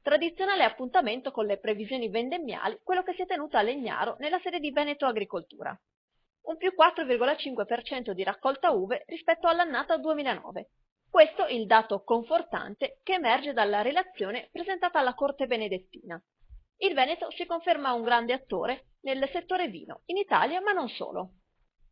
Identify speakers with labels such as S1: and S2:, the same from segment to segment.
S1: tradizionale appuntamento con le previsioni vendemmiali, quello che si è tenuto a Legnaro nella sede di Veneto Agricoltura. Un più 4,5% di raccolta uve rispetto all'annata 2009. Questo è il dato confortante che emerge dalla relazione presentata alla Corte Benedettina. Il Veneto si conferma un grande attore nel settore vino, in Italia ma non solo.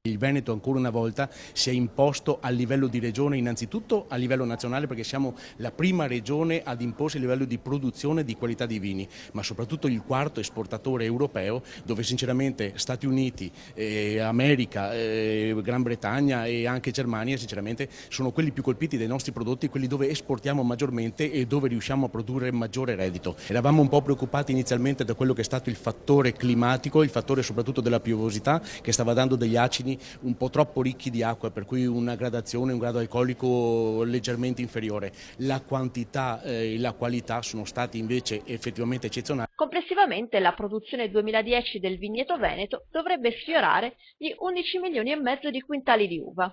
S2: Il Veneto ancora una volta si è imposto a livello di regione, innanzitutto a livello nazionale, perché siamo la prima regione ad imporsi a livello di produzione di qualità di vini, ma soprattutto il quarto esportatore europeo, dove sinceramente Stati Uniti, America, Gran Bretagna e anche Germania sinceramente sono quelli più colpiti dai nostri prodotti, quelli dove esportiamo maggiormente e dove riusciamo a produrre maggiore reddito. Eravamo un po' preoccupati inizialmente da quello che è stato il fattore climatico, il fattore soprattutto della piovosità, che stava dando degli acidi un po' troppo ricchi di acqua, per cui una gradazione, un grado alcolico leggermente inferiore. La quantità e la qualità sono stati invece effettivamente eccezionali.
S1: Complessivamente la produzione 2010 del vigneto veneto dovrebbe sfiorare gli 11 milioni e mezzo di quintali di uva.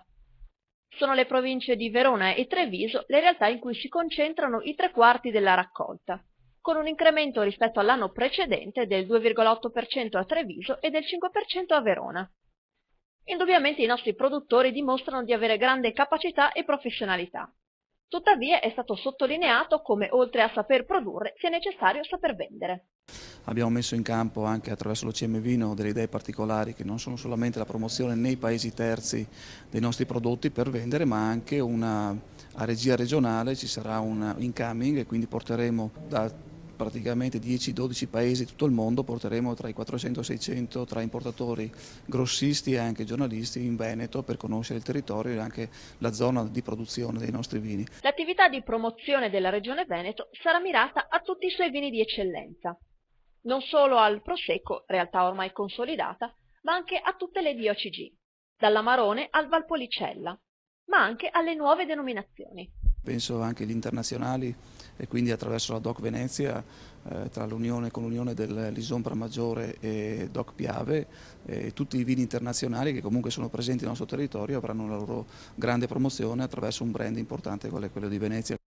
S1: Sono le province di Verona e Treviso le realtà in cui si concentrano i 3/4 della raccolta, con un incremento rispetto all'anno precedente del 2,8% a Treviso e del 5% a Verona. Indubbiamente i nostri produttori dimostrano di avere grande capacità e professionalità. Tuttavia è stato sottolineato come oltre a saper produrre sia necessario saper vendere.
S3: Abbiamo messo in campo anche attraverso l'OCM Vino delle idee particolari che non sono solamente la promozione nei paesi terzi dei nostri prodotti per vendere, ma anche a regia regionale ci sarà un incoming e quindi porteremo da praticamente 10-12 paesi di tutto il mondo, porteremo tra i 400 e i 600 tra importatori, grossisti e anche giornalisti in Veneto per conoscere il territorio e anche la zona di produzione dei nostri vini.
S1: L'attività di promozione della Regione Veneto sarà mirata a tutti i suoi vini di eccellenza, non solo al Prosecco, realtà ormai consolidata, ma anche a tutte le DOCG, dall'Amarone al Valpolicella, ma anche alle nuove denominazioni.
S3: Penso anche agli internazionali e quindi attraverso la DOC Venezia, con l'unione dell'Isombra Maggiore e DOC Piave, tutti i vini internazionali che comunque sono presenti nel nostro territorio avranno la loro grande promozione attraverso un brand importante quale quello di Venezia.